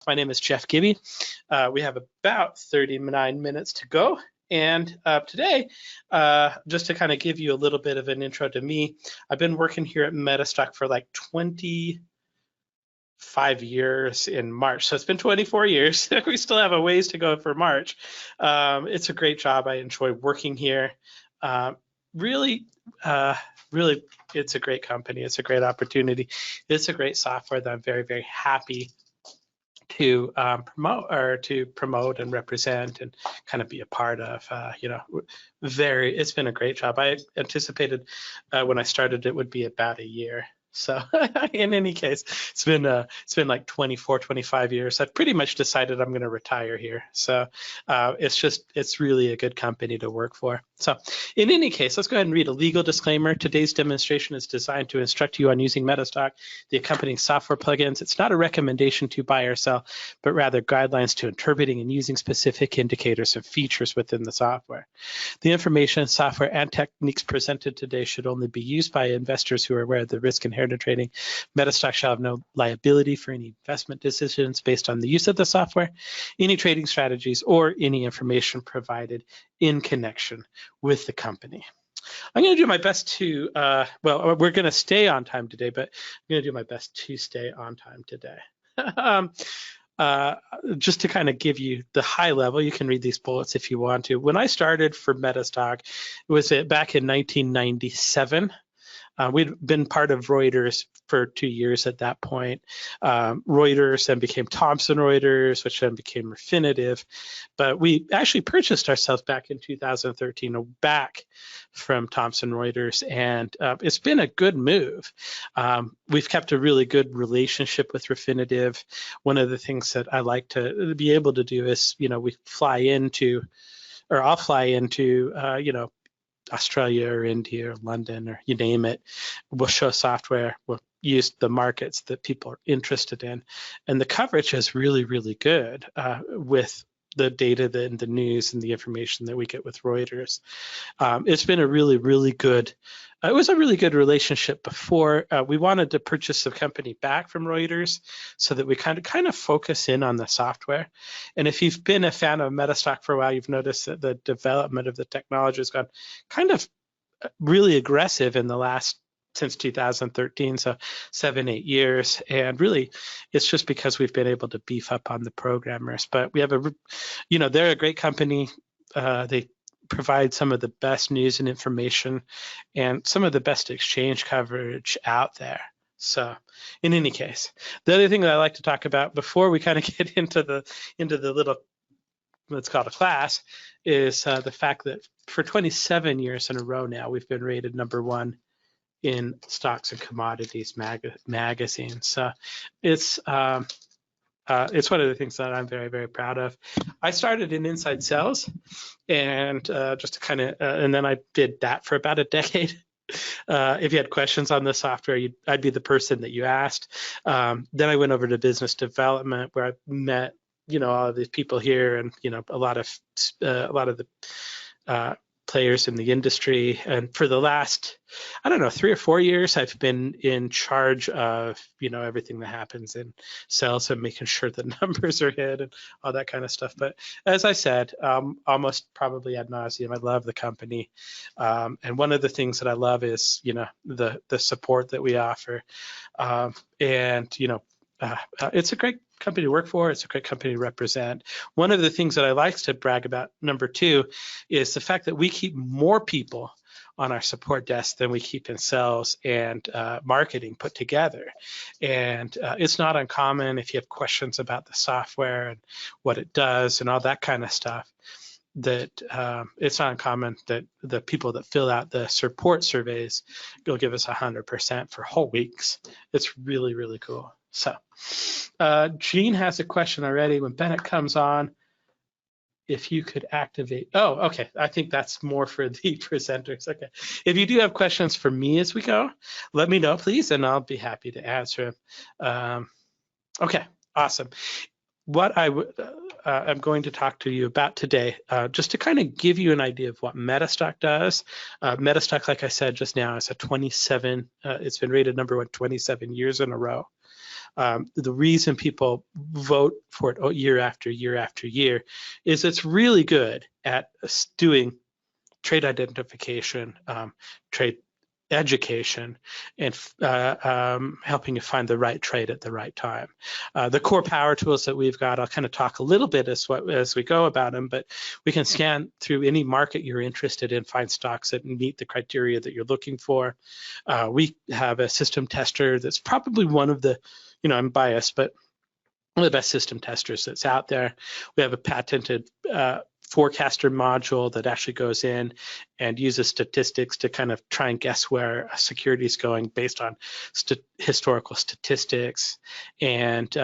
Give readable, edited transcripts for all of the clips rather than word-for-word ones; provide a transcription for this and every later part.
My name is Jeff Gibby. We have about 39 minutes to go. And today, just to kind of give you a little bit of an intro to me, I've been working here at Metastock for like 25 years in March. So it's been 24 years. We still have a ways to go for March. It's a great job. I enjoy working here. Really, it's a great company. It's a great opportunity. It's a great software that I'm very, very happy to promote and represent and kind of be a part of. It's been a great job. I anticipated when I started it would be about a year. So in any case, it's been like 24, 25 years. I've pretty much decided I'm going to retire here. So it's really a good company to work for. So in any case, let's go ahead and read a legal disclaimer. Today's demonstration is designed to instruct you on using Metastock, the accompanying software plugins. It's not a recommendation to buy or sell, but rather guidelines to interpreting and using specific indicators and features within the software. The information, software, and techniques presented today should only be used by investors who are aware of the risk inherent in trading. Metastock shall have no liability for any investment decisions based on the use of the software, any trading strategies, or any information provided in connection with the company. I'm going to do my best to, we're going to stay on time today, but I'm going to do my best to stay on time today. Just to kind of give you the high level, you can read these bullets if you want to. When I started for Metastock, it was back in 1997. We'd been part of Reuters for 2 years at that point. Reuters then became Thomson Reuters, which then became Refinitiv. But we actually purchased ourselves back in 2013, back from Thomson Reuters, and it's been a good move. We've kept a really good relationship with Refinitiv. One of the things that I like to be able to do is, I'll fly into, Australia or India or London or you name it. We'll show software, we'll use the markets that people are interested in. And the coverage is really, really good with the data and the news and the information that we get with Reuters. It's been a really, really good, it was a really good relationship before. We wanted to purchase the company back from Reuters so that we kind of focus in on the software. And if you've been a fan of Metastock for a while, you've noticed that the development of the technology has gone kind of really aggressive in the last, since 2013, so 7-8 years, and really it's just because we've been able to beef up on the programmers. But we have they're a great company. They provide some of the best news and information and some of the best exchange coverage out there. So in any case, the other thing that I like to talk about before we kind of get into the little, let's call it a class, is the fact that for 27 years in a row now, we've been rated #1 in Stocks and Commodities magazine. So it's one of the things that I'm very, very proud of. I started in inside sales, and just to kind of, and then I did that for about a decade. If you had questions on the software, I'd be the person that you asked. Then I went over to business development, where I met, all of these people here, and a lot of the players in the industry. And for the last, 3 or 4 years, I've been in charge of, everything that happens in sales and making sure the numbers are hit and all that kind of stuff. But as I said, almost probably ad nauseum, I love the company. And one of the things that I love is, the support that we offer. It's a great company to work for. It's a great company to represent. One of the things that I like to brag about, #2, is the fact that we keep more people on our support desk than we keep in sales and marketing put together. And it's not uncommon if you have questions about the software and what it does and all that kind of stuff, that it's not uncommon that the people that fill out the support surveys will give us 100% for whole weeks. It's really, really cool. So Gene has a question already. When Bennett comes on, if you could activate, okay, I think that's more for the presenters. Okay, if you do have questions for me as we go, let me know, please, and I'll be happy to answer them. Okay, awesome. What I'm going to talk to you about today, just to kind of give you an idea of what Metastock does. Metastock, like I said just now, is a 27, it's been rated #1 27 years in a row. The reason people vote for it year after year after year is it's really good at doing trade identification, trade education, and helping you find the right trade at the right time. The core power tools that we've got, I'll kind of talk a little bit as we go about them, but we can scan through any market you're interested in, find stocks that meet the criteria that you're looking for. We have a system tester that's probably one of the, I'm biased, but one of the best system testers that's out there. We have a patented forecaster module that actually goes in and uses statistics to kind of try and guess where a security is going based on historical statistics. And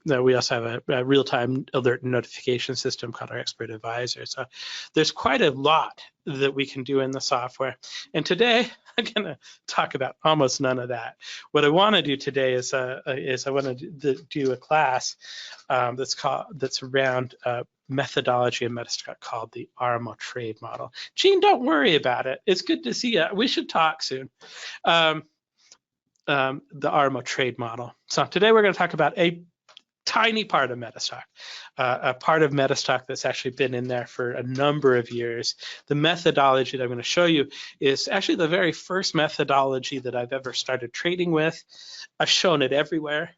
we also have a real-time alert and notification system called our Expert Advisor. So there's quite a lot that we can do in the software. And today, I'm going to talk about almost none of that. What I want to do today is I want to do a class that's around methodology and metastock called the RMO trade model. Gene, don't worry about it. It's good to see you. We should talk soon. The RMO trade model. So today we're going to talk about a tiny part of metastock, a part of metastock that's actually been in there for a number of years. The methodology that I'm going to show you is actually the very first methodology that I've ever started trading with. I've shown it everywhere,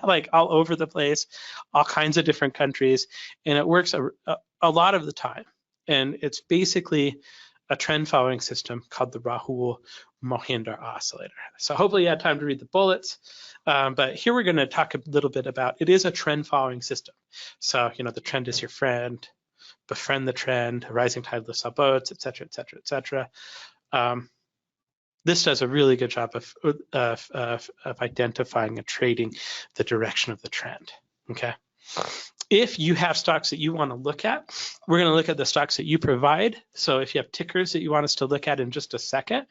like all over the place, all kinds of different countries, and it works a lot of the time. And it's basically a trend following system called the Rahul Mohinder oscillator. So hopefully you had time to read the bullets. But here we're going to talk a little bit about, it is a trend following system. So, the trend is your friend, befriend the trend, a rising tide lifts all boats, et cetera, et cetera, et cetera. This does a really good job of identifying and trading the direction of the trend, okay? If you have stocks that you want to look at, we're going to look at the stocks that you provide. So if you have tickers that you want us to look at in just a second,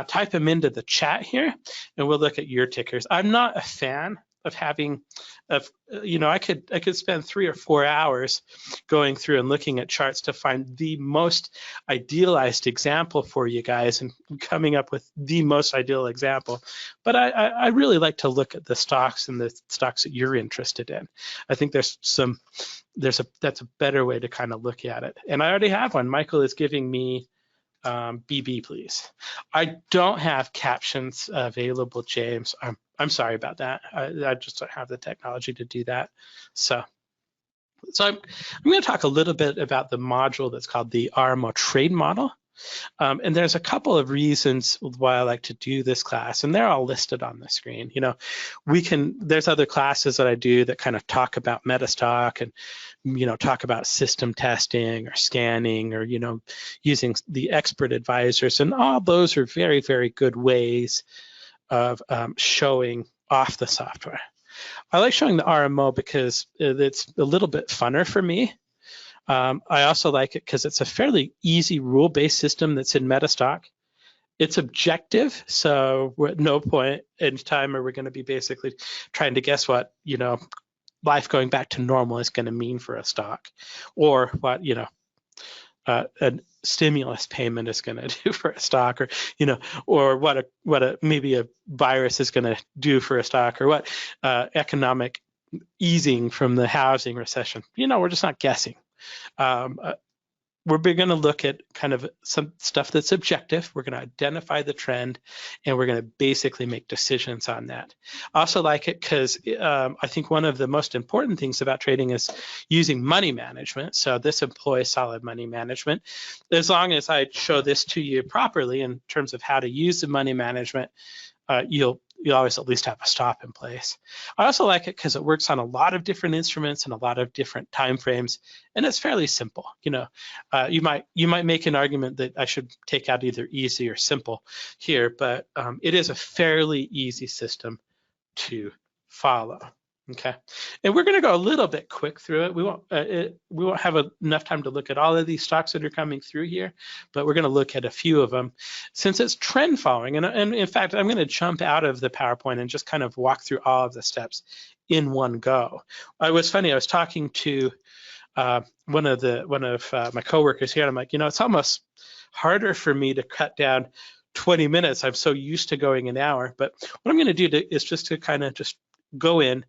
type them into the chat here, and we'll look at your tickers. I'm not a fan of having, I could spend 3 or 4 hours going through and looking at charts to find the most idealized example for you guys and coming up with the most ideal example. But I really like to look at the stocks and the stocks that you're interested in. I think that's a better way to kind of look at it. And I already have one. Michael is giving me BB, please. I don't have captions available, James. I'm sorry about that. I just don't have the technology to do that. So I'm going to talk a little bit about the module that's called the RMO trade model. And there's a couple of reasons why I like to do this class, and they're all listed on the screen. There's other classes that I do that kind of talk about metastock and, talk about system testing or scanning or, using the expert advisors, and all those are very, very good ways of showing off the software. I like showing the RMO because it's a little bit funner for me. I also like it because it's a fairly easy rule-based system that's in metastock. It's objective, so we're at no point in time are we going to be basically trying to guess what, life going back to normal is going to mean for a stock, or what, a stimulus payment is going to do for a stock, or what maybe a virus is going to do for a stock, or what economic easing from the housing recession. We're just not guessing. We're going to look at kind of some stuff that's objective. We're going to identify the trend, and we're going to basically make decisions on that. I also like it because I think one of the most important things about trading is using money management. So this employs solid money management. As long as I show this to you properly in terms of how to use the money management, you'll always at least have a stop in place. I also like it because it works on a lot of different instruments and a lot of different time frames, and it's fairly simple. You might make an argument that I should take out either easy or simple here, but it is a fairly easy system to follow. Okay, and we're going to go a little bit quick through it. We won't have enough time to look at all of these stocks that are coming through here, but we're going to look at a few of them since it's trend following. And in fact, I'm going to jump out of the PowerPoint and just kind of walk through all of the steps in one go. It was funny. I was talking to one of my coworkers here, and I'm like, it's almost harder for me to cut down 20 minutes. I'm so used to going an hour, but what I'm going to do is just to kind of just go in,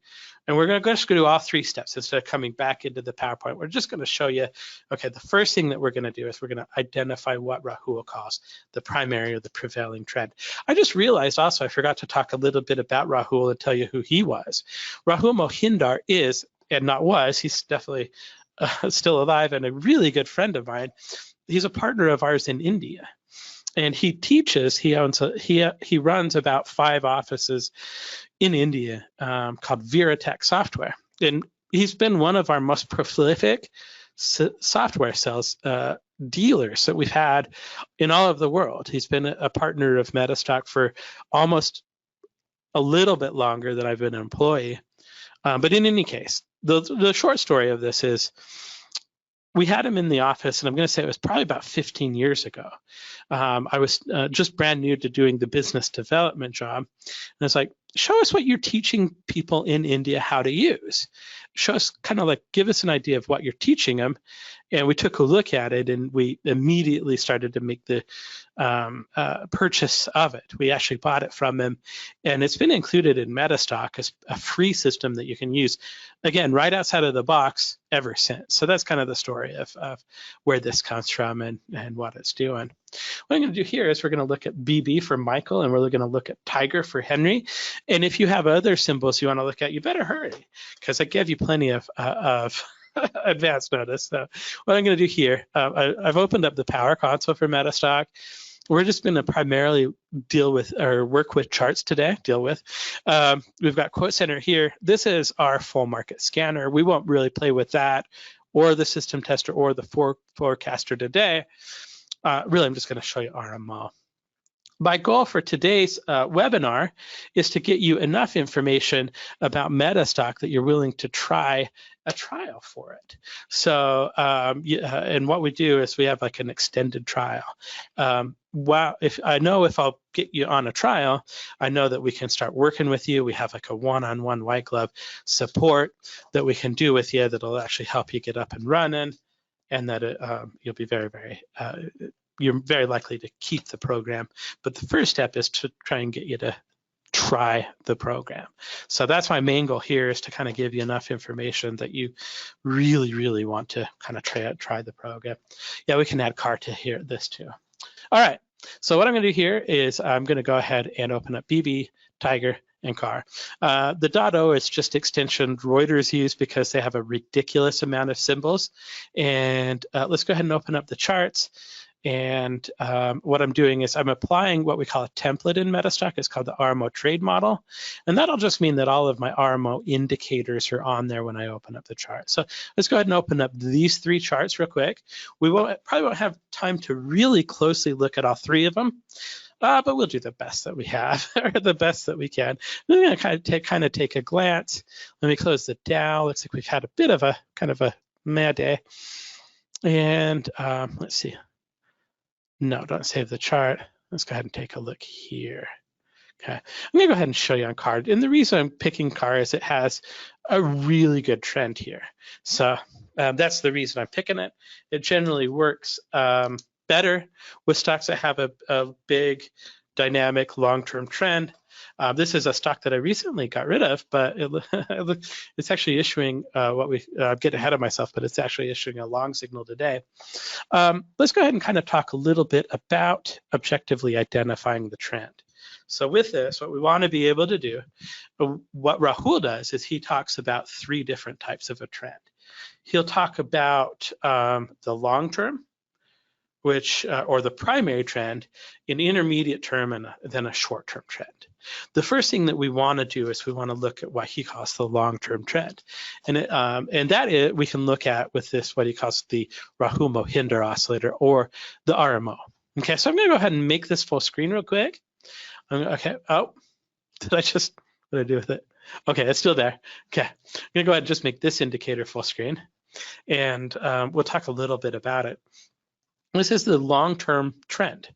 and we're going to just do all 3 steps instead of coming back into the PowerPoint. We're just going to show you, okay, the first thing that we're going to do is we're going to identify what Rahul calls the primary or the prevailing trend. I just realized also I forgot to talk a little bit about Rahul and tell you who he was. Rahul Mohindar is, and not was, he's definitely still alive and a really good friend of mine. He's a partner of ours in India. And he teaches, he runs about 5 offices in India called Viratech Software. And he's been one of our most prolific software sales dealers that we've had in all of the world. He's been a partner of Metastock for almost a little bit longer than I've been an employee. But in any case, the short story of this is, we had him in the office, and I'm going to say it was probably about 15 years ago. I was just brand new to doing the business development job. And it's like, show us what you're teaching people in India how to use. Show us, kind of like, give us an idea of what you're teaching them. And we took a look at it, and we immediately started to make the purchase of it. We actually bought it from him, and it's been included in Metastock as a free system that you can use, again, right outside of the box ever since. So that's kind of the story of where this comes from and what it's doing. What I'm going to do here is we're going to look at BB for Michael, and we're going to look at Tiger for Henry. And if you have other symbols you want to look at, you better hurry, because I gave you plenty of advance notice. So what I'm going to do here, I've opened up the Power Console for Metastock. We're just going to primarily deal with or work with charts today. We've got Quote Center here. This is our full market scanner. We won't really play with that or the system tester or the forecaster today. Really, I'm just going to show you RMO. My goal for today's webinar is to get you enough information about Metastock that you're willing to try a trial for it. So, and what we do is we have like an extended trial. If I'll get you on a trial, I know that we can start working with you. We have like a one-on-one white glove support that we can do with you that'll actually help you get up and running, and that you'll be you're very likely to keep the program. But the first step is to try and get you to try the program. So that's my main goal here, is to kind of give you enough information that you really, really want to kind of try the program. Yeah, we can add car to here, this too. All right, so what I'm going to do here is I'm going to go ahead and open up BB, Tiger, and car. The .o is just extension Reuters use because they have a ridiculous amount of symbols. And let's go ahead and open up the charts. And what I'm doing is I'm applying what we call a template in Metastock. It's called the RMO trade model. And that'll just mean that all of my RMO indicators are on there when I open up the chart. So let's go ahead and open up these 3 charts real quick. We probably won't have time to really closely look at all 3 of them. But we'll do the best that we have, or the best that we can. We're going to kind of take a glance. Let me close the Dow. Looks like we've had a bit of a kind of a mad day. And let's see. No, don't save the chart. Let's go ahead and take a look here. Okay, I'm going to go ahead and show you on car. And the reason I'm picking car is it has a really good trend here. So that's the reason I'm picking it. It generally works better with stocks that have a big, dynamic, long-term trend. This is a stock that I recently got rid of, but it's actually issuing get ahead of myself, but it's actually issuing a long signal today. Let's go ahead and kind of talk a little bit about objectively identifying the trend. So with this, what we want to be able to do, what Rahul does is he talks about 3 different types of a trend. He'll talk about the long term, which or the primary trend, an intermediate term, and then a short-term trend. The first thing that we want to do is we want to look at what he calls the long-term trend, and that we can look at with this what he calls the Rahul Mohindar oscillator, or the RMO. Okay, so I'm going to go ahead and make this full screen real quick. Okay. Oh, what did I do with it? Okay, it's still there. Okay, I'm going to go ahead and just make this indicator full screen, and we'll talk a little bit about it. This is the long-term trend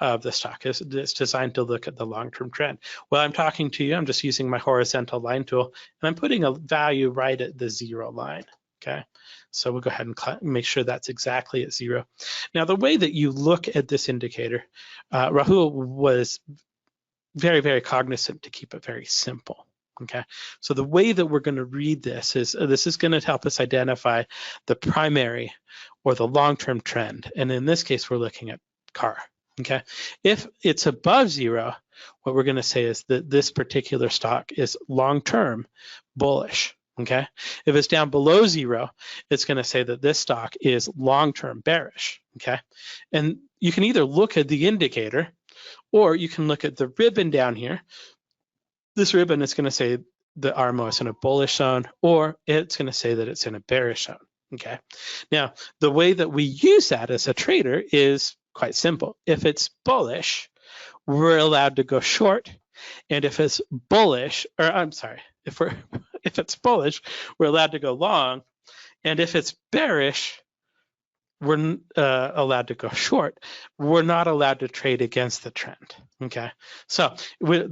of the stock. It's designed to look at the long-term trend. While I'm talking to you, I'm just using my horizontal line tool, and I'm putting a value right at the 0 line, okay? So we'll go ahead and make sure that's exactly at 0. Now, the way that you look at this indicator, Rahul was very, very cognizant to keep it very simple, Okay, so the way that we're going to read this is going to help us identify the primary or the long-term trend. And in this case, we're looking at CAR. Okay, if it's above 0, what we're going to say is that this particular stock is long-term bullish. Okay, if it's down below 0, it's going to say that this stock is long-term bearish. Okay, and you can either look at the indicator or you can look at the ribbon down here. This ribbon is going to say the RMO is in a bullish zone, or it's going to say that it's in a bearish zone. Okay. Now, the way that we use that as a trader is quite simple. If it's bullish, we're allowed to go short, and if it's bullish, or I'm sorry, if it's bullish, we're allowed to go long, and if it's bearish, we're allowed to go short. We're not allowed to trade against the trend. Okay, so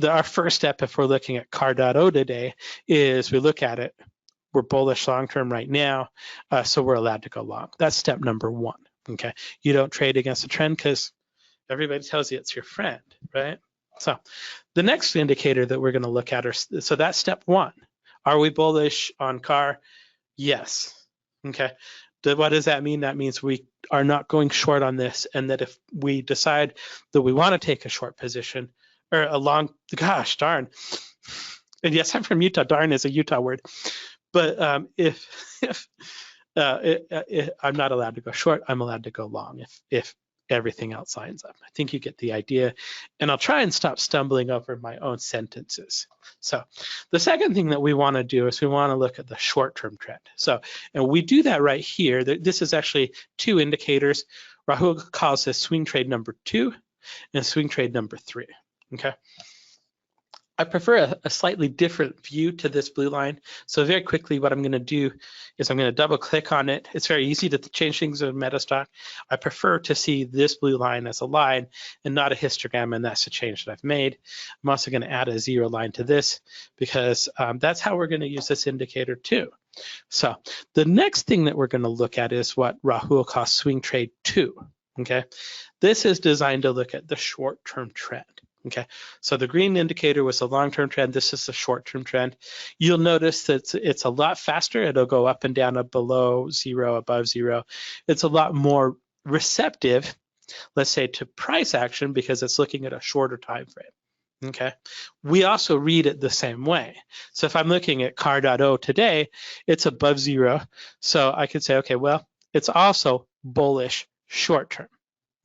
our first step, if we're looking at CAR.O today, is we look at it. We're bullish long term right now, so we're allowed to go long. That's step number 1. Okay, you don't trade against the trend because everybody tells you it's your friend, right? So the next indicator that we're going to look at so that's step 1. Are we bullish on CAR? Yes. Okay. What does that mean? That means we are not going short on this, and that if we decide that we want to take a short position or a long, gosh darn, and yes, I'm from Utah. Darn is a Utah word, but if I'm not allowed to go short, I'm allowed to go long if everything else lines up. I think you get the idea, and I'll try and stop stumbling over my own sentences. So the second thing that we want to do is we want to look at the short-term trend. So, and we do that right here. This is actually 2 indicators. Rahul calls this swing trade number 2 and swing trade number 3. Okay. I prefer a slightly different view to this blue line. So very quickly, what I'm going to do is I'm going to double click on it. It's very easy to change things in MetaStock. I prefer to see this blue line as a line and not a histogram, and that's the change that I've made. I'm also going to add a 0 line to this because that's how we're going to use this indicator too. So the next thing that we're going to look at is what Rahul calls swing trade 2. Okay, this is designed to look at the short-term trend. Okay, so the green indicator was the long-term trend. This is the short-term trend. You'll notice that it's a lot faster. It'll go up and down, up below 0, above 0. It's a lot more receptive, let's say, to price action because it's looking at a shorter time frame. Okay, we also read it the same way. So if I'm looking at CAR.O today, it's above 0. So I could say, okay, well, it's also bullish short-term.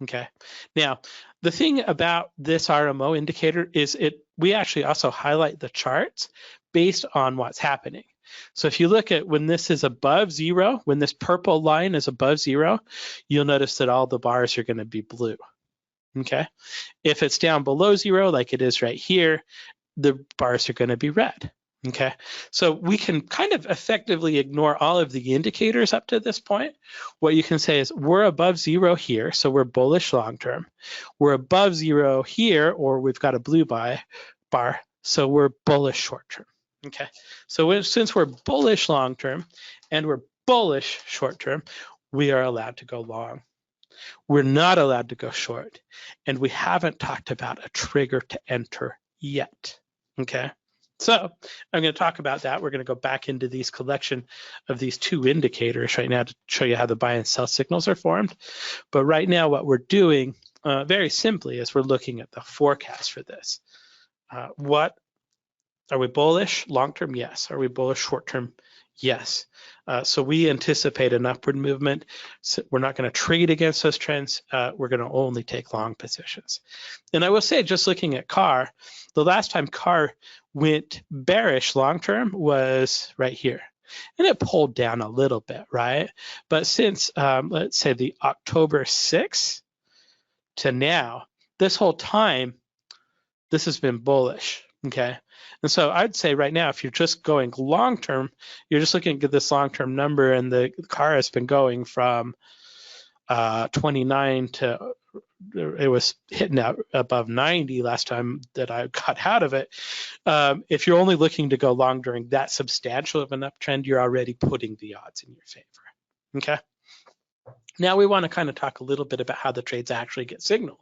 Okay, now the thing about this RMO indicator is we actually also highlight the charts based on what's happening. So if you look at when this is above 0, when this purple line is above 0, you'll notice that all the bars are going to be blue. Okay, if it's down below 0, like it is right here, the bars are going to be red. Okay, so we can kind of effectively ignore all of the indicators up to this point. What you can say is we're above 0 here, so we're bullish long term. We're above 0 here, or we've got a blue bar, so we're bullish short term. Okay, so since we're bullish long term and we're bullish short term, we are allowed to go long. We're not allowed to go short, and we haven't talked about a trigger to enter yet. Okay. So I'm going to talk about that. We're going to go back into these collection of these 2 indicators right now to show you how the buy and sell signals are formed. But right now what we're doing very simply is we're looking at the forecast for this. What are we bullish long-term? Yes. Are we bullish short-term? Yes. So we anticipate an upward movement. So we're not going to trade against those trends. We're going to only take long positions. And I will say, just looking at CAR, the last time CAR went bearish long-term was right here. And it pulled down a little bit, right? But since, let's say, the October 6th to now, this whole time, this has been bullish, okay? And so I'd say right now, if you're just going long-term, you're just looking at this long-term number, and the CAR has been going from 29 to, it was hitting out above 90 last time that I got out of it. If you're only looking to go long during that substantial of an uptrend, you're already putting the odds in your favor, okay? Now we want to kind of talk a little bit about how the trades actually get signaled,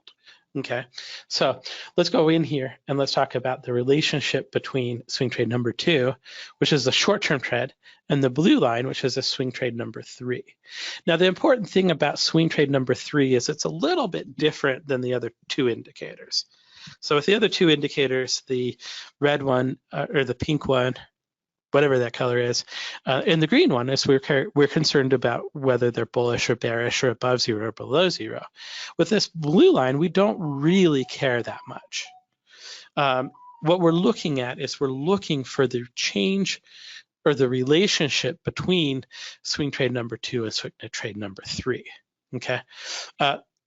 Okay, so let's go in here and let's talk about the relationship between swing trade number 2, which is the short-term trend, and the blue line, which is a swing trade number 3. Now, the important thing about swing trade number 3 is it's a little bit different than the other 2 indicators. So with the other 2 indicators, the red one or the pink one, whatever that color is, and the green one is we're concerned about whether they're bullish or bearish or above 0 or below 0. With this blue line, we don't really care that much. What we're looking at is we're looking for the change or the relationship between swing trade number 2 and swing trade number 3. Okay,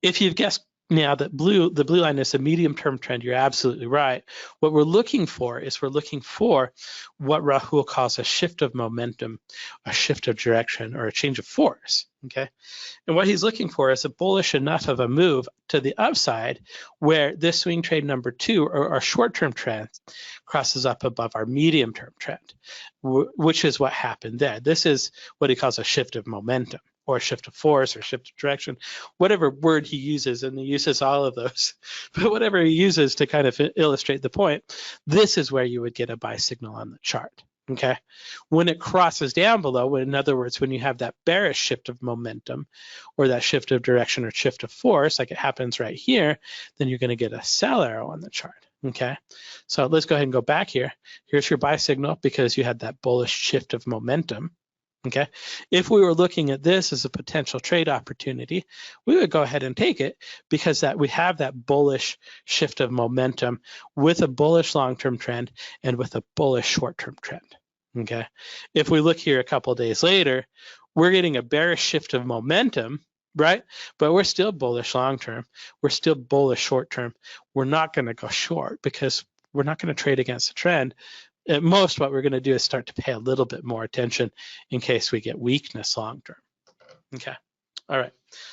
if you've guessed now that the blue line is a medium-term trend, you're absolutely right. What we're looking for is we're looking for what Rahul calls a shift of momentum, a shift of direction, or a change of force, okay? And what he's looking for is a bullish enough of a move to the upside where this swing trade number 2, or our short-term trend, crosses up above our medium-term trend, which is what happened there. This is what he calls a shift of momentum, or shift of force, or shift of direction, whatever word he uses, and he uses all of those, but whatever he uses to kind of illustrate the point, this is where you would get a buy signal on the chart, okay? When it crosses down below, in other words, when you have that bearish shift of momentum, or that shift of direction or shift of force, like it happens right here, then you're gonna get a sell arrow on the chart, okay? So let's go ahead and go back here. Here's your buy signal because you had that bullish shift of momentum. Okay, if we were looking at this as a potential trade opportunity, we would go ahead and take it because we have that bullish shift of momentum with a bullish long-term trend and with a bullish short-term trend. Okay, if we look here a couple of days later, we're getting a bearish shift of momentum, right? But we're still bullish long-term. We're still bullish short-term. We're not going to go short because we're not going to trade against the trend. At most, what we're going to do is start to pay a little bit more attention in case we get weakness long term. Okay, all right.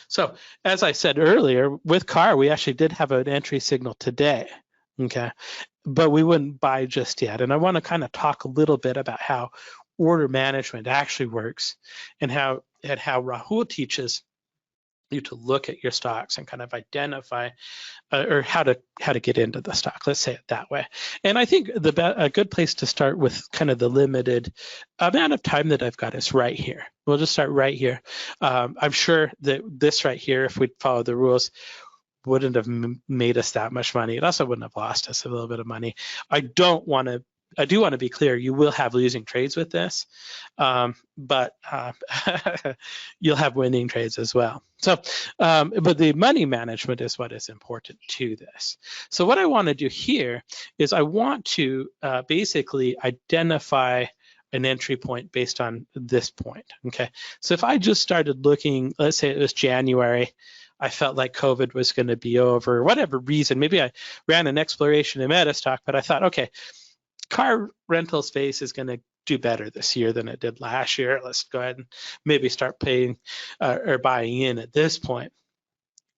So as I said earlier, with CAR, we actually did have an entry signal today, okay? But we wouldn't buy just yet. And I want to kind of talk a little bit about how order management actually works and how Rahul teaches you to look at your stocks and kind of identify or how to get into the stock. Let's say it that way. And I think a good place to start with kind of the limited amount of time that I've got is right here. We'll just start right here. I'm sure that this right here, if we'd follow the rules, wouldn't have made us that much money. It also wouldn't have lost us a little bit of money. I do want to be clear, you will have losing trades with this, but you'll have winning trades as well. So, but the money management is what is important to this. So what I want to do here is I want to basically identify an entry point based on this point, okay? So if I just started looking, let's say it was January, I felt like COVID was going to be over, whatever reason, maybe I ran an exploration in Metastock, but I thought, okay, car rental space is going to do better this year than it did last year. Let's go ahead and maybe start paying or buying in at this point.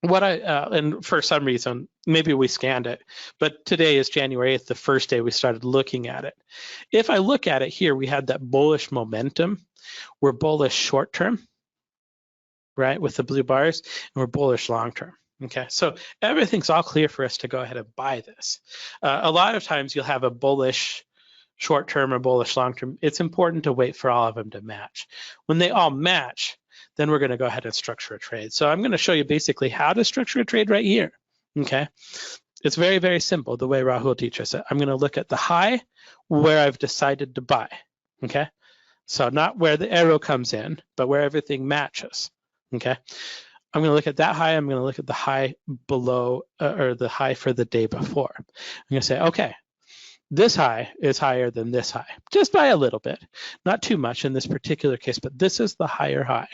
And for some reason, maybe we scanned it, but today is January 8th, the first day we started looking at it. If I look at it here, we had that bullish momentum. We're bullish short term, right, with the blue bars, and we're bullish long term. Okay, so everything's all clear for us to go ahead and buy this. A lot of times you'll have a bullish short-term or bullish long-term. It's important to wait for all of them to match. When they all match, then we're going to go ahead and structure a trade. So I'm going to show you basically how to structure a trade right here. Okay, it's very, very simple the way Rahul teaches it. I'm going to look at the high where I've decided to buy. Okay, so not where the arrow comes in, but where everything matches. Okay. I'm going to look at that high. I'm going to look at the high below or the high for the day before. I'm going to say, okay, this high is higher than this high, just by a little bit, not too much in this particular case, but this is the higher high.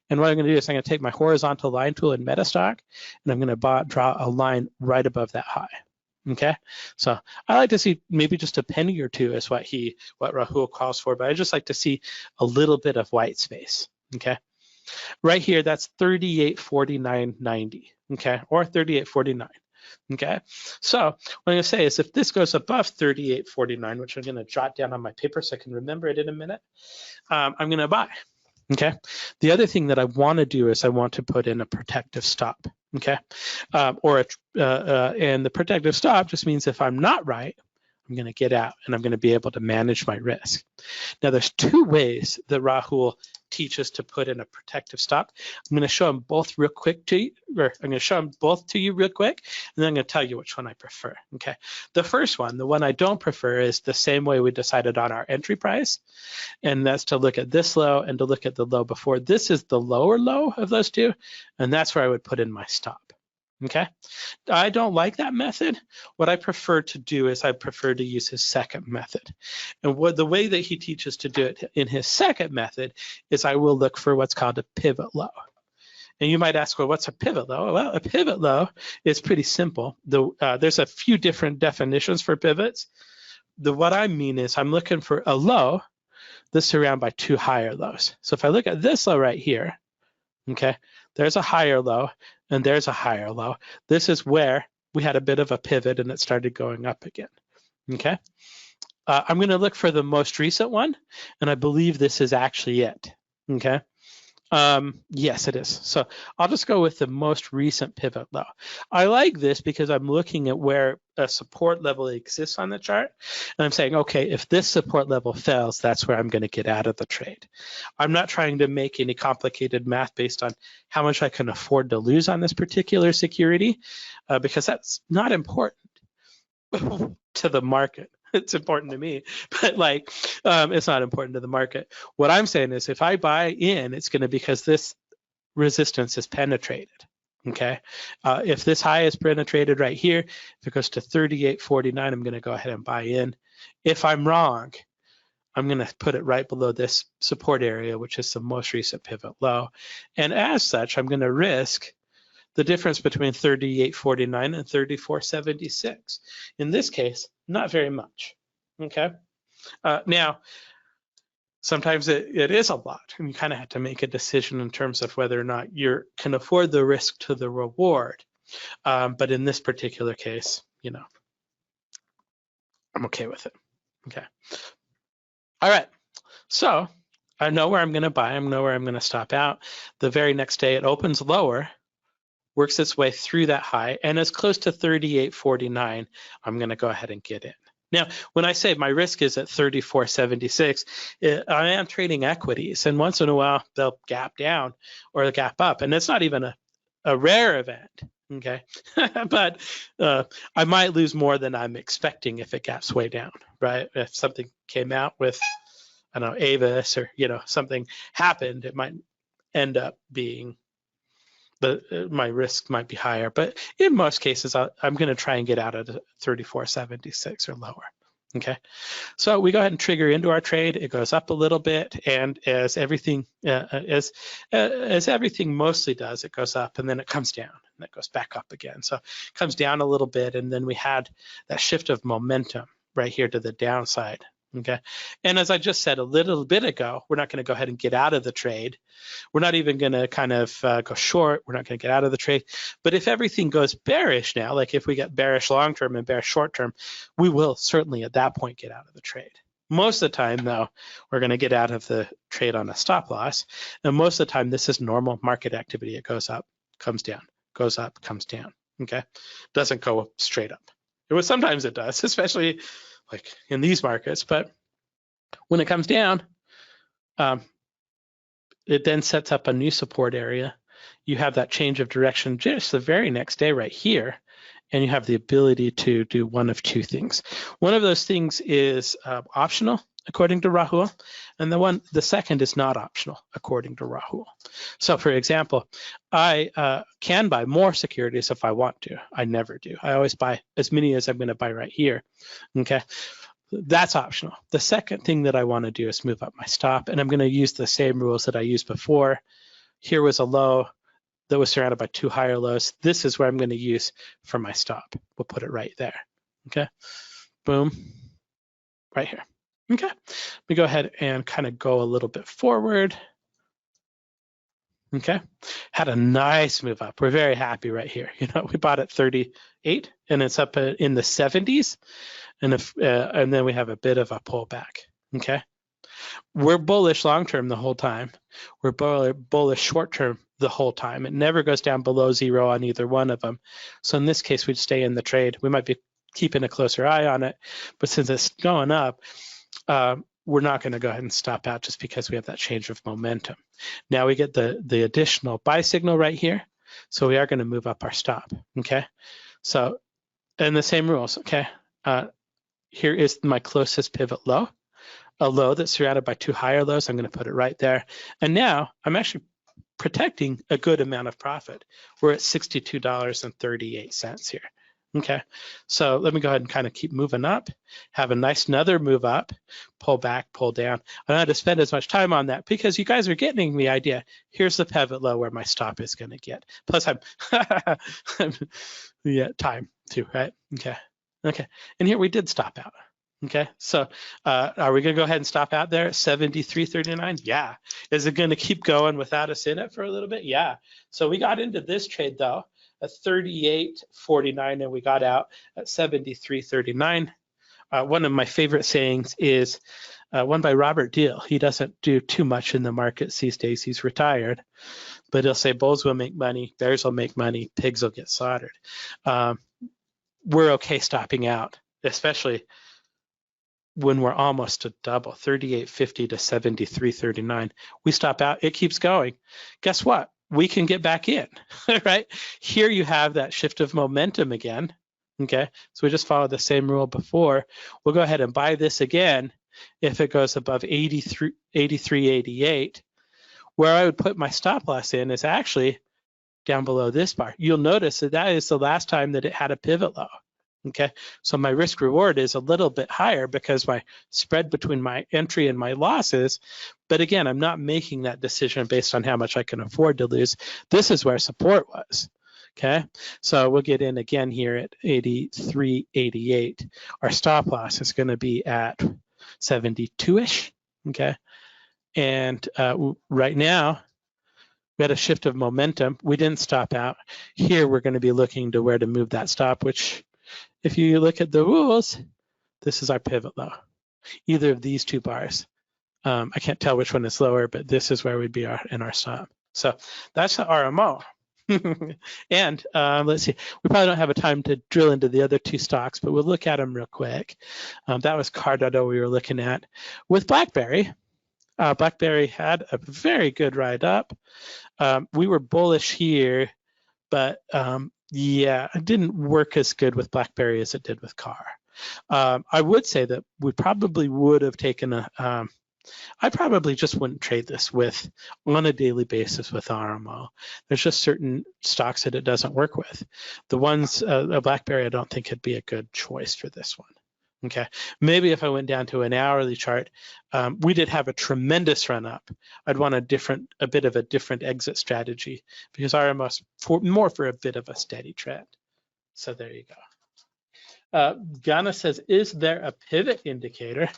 And what I'm going to do is I'm going to take my horizontal line tool in Metastock, and I'm going to draw a line right above that high. Okay, so I like to see maybe just a penny or two is what Rahul calls for, but I just like to see a little bit of white space. Okay. Right here, that's 38.49.90, okay, or 38.49, okay? So what I'm gonna say is if this goes above 38.49, which I'm gonna jot down on my paper so I can remember it in a minute, I'm gonna buy, okay? The other thing that I wanna do is I want to put in a protective stop, okay? And the protective stop just means if I'm not right, I'm going to get out and I'm going to be able to manage my risk. Now, there's two ways that Rahul teaches to put in a protective stop. I'm going to show them both real quick to you, or I'm going to show them both to you real quick, and then I'm going to tell you which one I prefer, okay? The first one, the one I don't prefer, is the same way we decided on our entry price, and that's to look at this low and to look at the low before. This is the lower low of those two, and that's where I would put in my stop. Okay, I don't like that method. What I prefer to do is I prefer to use his second method. And the way that he teaches to do it in his second method is I will look for what's called a pivot low. And you might ask, well, what's a pivot low? Well, a pivot low is pretty simple. There's a few different definitions for pivots. What I mean is I'm looking for a low that's surrounded by two higher lows. So if I look at this low right here, okay, there's a higher low and there's a higher low. This is where we had a bit of a pivot and it started going up again, okay? I'm gonna look for the most recent one, and I believe this is actually it, okay? Yes, it is. So I'll just go with the most recent pivot low. I like this because I'm looking at where a support level exists on the chart, and I'm saying, okay, if this support level fails, that's where I'm going to get out of the trade. I'm not trying to make any complicated math based on how much I can afford to lose on this particular security, because that's not important to the market. It's important to me, but it's not important to the market. What I'm saying is if I buy in, it's going to be because this resistance is penetrated, okay? If this high is penetrated right here, if it goes to 38.49, I'm going to go ahead and buy in. If I'm wrong, I'm going to put it right below this support area, which is the most recent pivot low. And as such, I'm going to risk the difference between 38.49 and 34.76. In this case, not very much, okay? Now, sometimes it is a lot, and you kind of have to make a decision in terms of whether or not you can afford the risk to the reward. But in this particular case, I'm okay with it, okay? All right, so I know where I'm gonna buy, I know where I'm gonna stop out. The very next day it opens lower, works its way through that high, and as close to 38.49, I'm going to go ahead and get in. Now, when I say my risk is at 34.76, I am trading equities, and once in a while they'll gap down or gap up, and it's not even a rare event, okay? But I might lose more than I'm expecting if it gaps way down, right? If something came out with, I don't know, Avis or, something happened, it might end up being my risk might be higher, but in most cases, I'm going to try and get out at 34.76 or lower. Okay, so we go ahead and trigger into our trade. It goes up a little bit, and as everything everything mostly does, it goes up and then it comes down and it goes back up again. So it comes down a little bit, and then we had that shift of momentum right here to the downside. Okay, and as I just said a little bit ago, we're not going to go ahead and get out of the trade. We're not even going to kind of go short. We're not going to get out of the trade. But if everything goes bearish now, like if we get bearish long term and bearish short term, we will certainly at that point get out of the trade. Most of the time, though, we're going to get out of the trade on a stop loss. And most of the time, this is normal market activity. It goes up, comes down, goes up, comes down. Okay, doesn't go straight up. Sometimes it does, especially like in these markets, but when it comes down, it then sets up a new support area. You have that change of direction just the very next day right here, and you have the ability to do one of two things. One of those things is optional, according to Rahul, and the second is not optional, according to Rahul. So for example, I can buy more securities if I want to. I never do. I always buy as many as I'm going to buy right here, okay? That's optional. The second thing that I want to do is move up my stop, and I'm going to use the same rules that I used before. Here was a low that was surrounded by two higher lows. This is where I'm going to use for my stop. We'll put it right there, okay? Boom, right here. Okay, let me go ahead and kind of go a little bit forward. Okay, had a nice move up. We're very happy right here. We bought at 38 and it's up in the 70s, and then we have a bit of a pullback. Okay, We're bullish long-term the whole time. We're bullish short-term the whole time. It never goes down below zero on either one of them. So in this case, we'd stay in the trade. We might be keeping a closer eye on it, but since it's going up, we're not going to go ahead and stop out just because we have that change of momentum. Now we get the additional buy signal right here. So we are going to move up our stop, okay? So, and the same rules, okay? Here is my closest pivot low, a low that's surrounded by two higher lows. I'm going to put it right there. And now I'm actually protecting a good amount of profit. We're at $62.38 here. Okay, so let me go ahead and kind of keep moving up, have a nice another move up, pull back, pull down. I don't have to spend as much time on that because you guys are getting the idea. Here's the pivot low where my stop is going to get. Plus I'm, yeah, time too, right? Okay, and here we did stop out. Okay, so are we going to go ahead and stop out there at 73.39? Yeah. Is it going to keep going without us in it for a little bit? Yeah. So we got into this trade though at 38.49 and we got out at 73.39. One of my favorite sayings is one by Robert Deal. He doesn't do too much in the markets these days. He's retired, but he'll say bulls will make money, bears will make money, pigs will get slaughtered. We're okay stopping out, especially when we're almost to double, 38.50 to 73.39. We stop out, it keeps going. Guess what? We can get back in, right? Here you have that shift of momentum again, okay? So we just follow the same rule before. We'll go ahead and buy this again if it goes above 83.88. Where I would put my stop loss in is actually down below this bar. You'll notice that that is the last time that it had a pivot low. Okay, so my risk reward is a little bit higher because my spread between my entry and my losses, but again, I'm not making that decision based on how much I can afford to lose. This is where support was. Okay, so we'll get in again here at 83.88. Our stop loss is going to be at 72-ish. Okay, and right now we had a shift of momentum. We didn't stop out. Here we're going to be looking to where to move that stop, which if you look at the rules, this is our pivot low, either of these two bars. I can't tell which one is lower, but this is where we'd be in our stop. So that's the RMO. And let's see, we probably don't have a time to drill into the other two stocks, but we'll look at them real quick. That was Car.o we were looking at. With BlackBerry, BlackBerry had a very good ride up. We were bullish here, but yeah, it didn't work as good with BlackBerry as it did with Car. I would say that we probably would have taken I probably just wouldn't trade this on a daily basis with RMO. There's just certain stocks that it doesn't work with. The ones, BlackBerry, I don't think would be a good choice for this one. Okay, maybe if I went down to an hourly chart, we did have a tremendous run up. I'd want a bit of a different exit strategy because RMO's more for a bit of a steady trend. So there you go. Ghana says, is there a pivot indicator?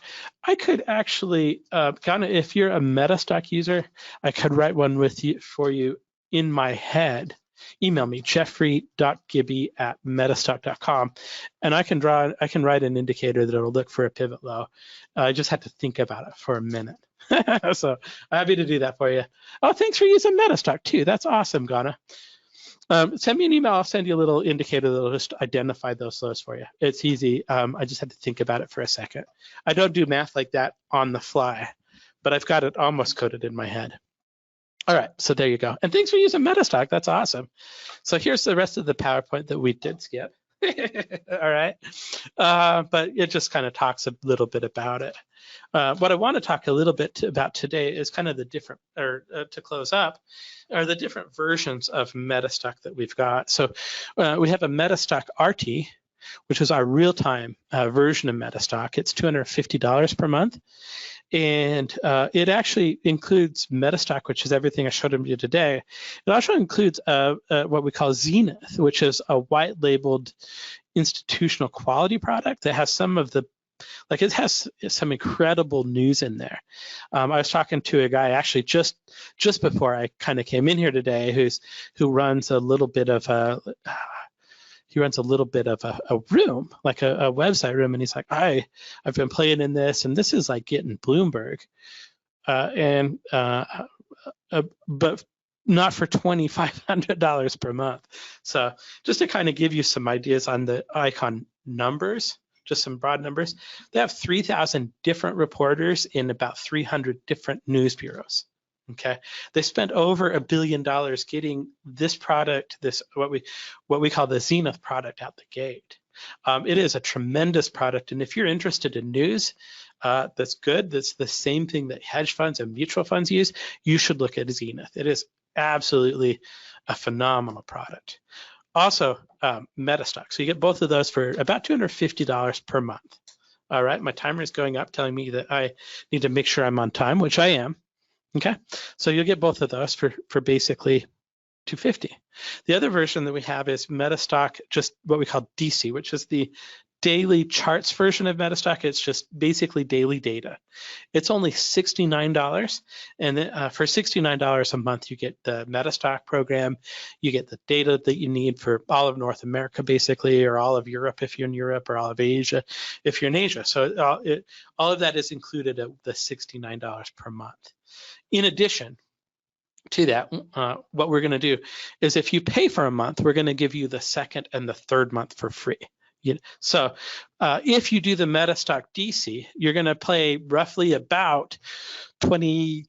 I could actually, Ghana, if you're a MetaStock user, I could write one for you in my head. Email me, jeffrey.gibby@metastock.com, and I can write an indicator that'll look for a pivot low. I just had to think about it for a minute. So I'm happy to do that for you. Oh, thanks for using MetaStock too. That's awesome, Ghana. Send me an email. I'll send you a little indicator that'll just identify those lows for you. It's easy. I just had to think about it for a second. I don't do math like that on the fly, but I've got it almost coded in my head. All right, so there you go. And thanks for using MetaStock. That's awesome. So here's the rest of the PowerPoint that we did skip. All right, but it just kind of talks a little bit about it. What I want to talk a little bit about today is kind of the different, to close up, are the different versions of MetaStock that we've got. So we have a MetaStock RT, which is our real-time version of MetaStock. It's $250 per month. And it actually includes MetaStock, which is everything I showed you today. It also includes what we call Zenith, which is a white labeled institutional quality product that has some of the, like it has some incredible news in there. I was talking to a guy actually just before I kind of came in here today who runs a little bit of a, he runs a little bit of a room, like a website room, and he's like, I've been playing in this, and this is like getting Bloomberg, but not for $2,500 per month. So just to kind of give you some ideas on the Icon numbers, just some broad numbers, they have 3,000 different reporters in about 300 different news bureaus. Okay, they spent over $1 billion getting this product, this what we call the Zenith product, out the gate. It is a tremendous product, and if you're interested in news that's good, that's the same thing that hedge funds and mutual funds use, you should look at Zenith. It is absolutely a phenomenal product. Also, Metastock. So you get both of those for about $250 per month. All right, my timer is going up, telling me that I need to make sure I'm on time, which I am. Okay, so you'll get both of those for basically $250. The other version that we have is Metastock, just what we call DC, which is the daily charts version of Metastock. It's just basically daily data. It's only $69, and for $69 a month, you get the Metastock program. You get the data that you need for all of North America, basically, or all of Europe if you're in Europe, or all of Asia if you're in Asia. So all of that is included at the $69 per month. In addition to that, what we're going to do is, if you pay for a month, we're going to give you the second and the third month for free. So if you do the Metastock DC, you're going to pay roughly about $23,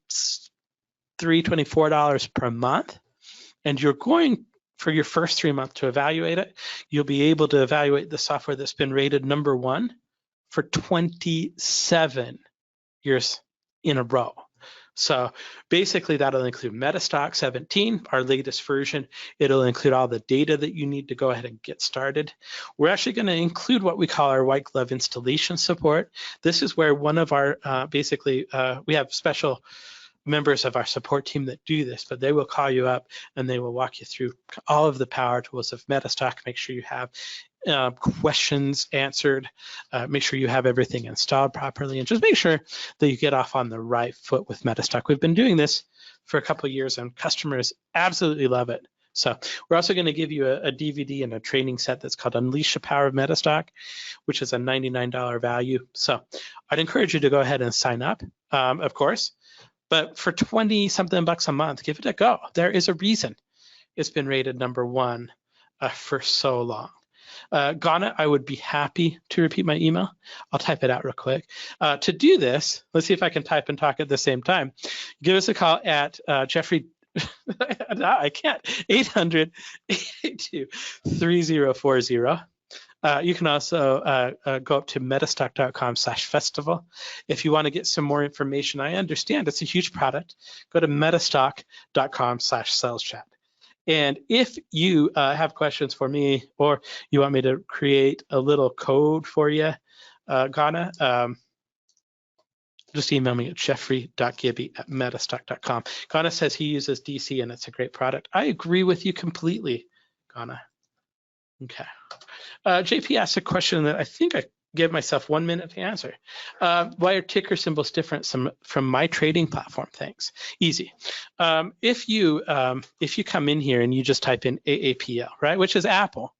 $24 per month, and you're going, for your first 3 months, to evaluate it. You'll be able to evaluate the software that's been rated #1 for 27 years in a row. So basically, that'll include Metastock 17, our latest version. It'll include all the data that you need to go ahead and get started. We're actually going to include what we call our white glove installation support. This is where one of our, we have special members of our support team that do this, but they will call you up and they will walk you through all of the power tools of Metastock, make sure you have questions answered, make sure you have everything installed properly, and just make sure that you get off on the right foot with Metastock. We've been doing this for a couple of years and customers absolutely love it. So we're also going to give you a DVD and a training set that's called Unleash the Power of Metastock, which is a $99 value. So I'd encourage you to go ahead and sign up, of course. But for 20-something bucks a month, give it a go. There is a reason it's been rated #1 for so long. Ghana, I would be happy to repeat my email. I'll type it out real quick. To do this, let's see if I can type and talk at the same time. Give us a call at Jeffrey. No, I can't. 800-882-3040. You can also go up to metastock.com/festival. If you want to get some more information, I understand it's a huge product. Go to metastock.com/saleschat. And if you have questions for me, or you want me to create a little code for you, Ghana, just email me at jeffrey.gibby@metastock.com. Ghana says he uses DC and it's a great product. I agree with you completely, Ghana. Okay. JP asked a question that I think I gave myself 1 minute to answer. Why are ticker symbols different from my trading platform? Thanks. Easy. If you come in here and you just type in AAPL, right, which is Apple,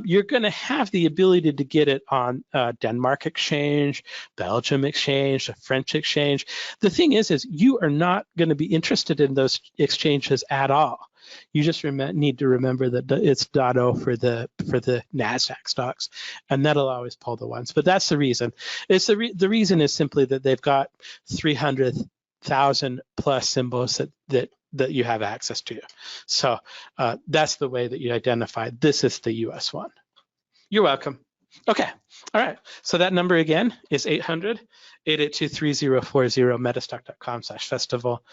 you're going to have the ability to get it on Denmark Exchange, Belgium Exchange, the French Exchange. The thing is you are not going to be interested in those exchanges at all. You just need to remember that it's .o for the NASDAQ stocks, and that'll always pull the ones. But that's the reason. It's the reason is simply that they've got 300,000 plus symbols that you have access to. So that's the way that you identify this is the US one. You're welcome. Okay. All right. So that number again is 800-882-3040, metastock.com/festival.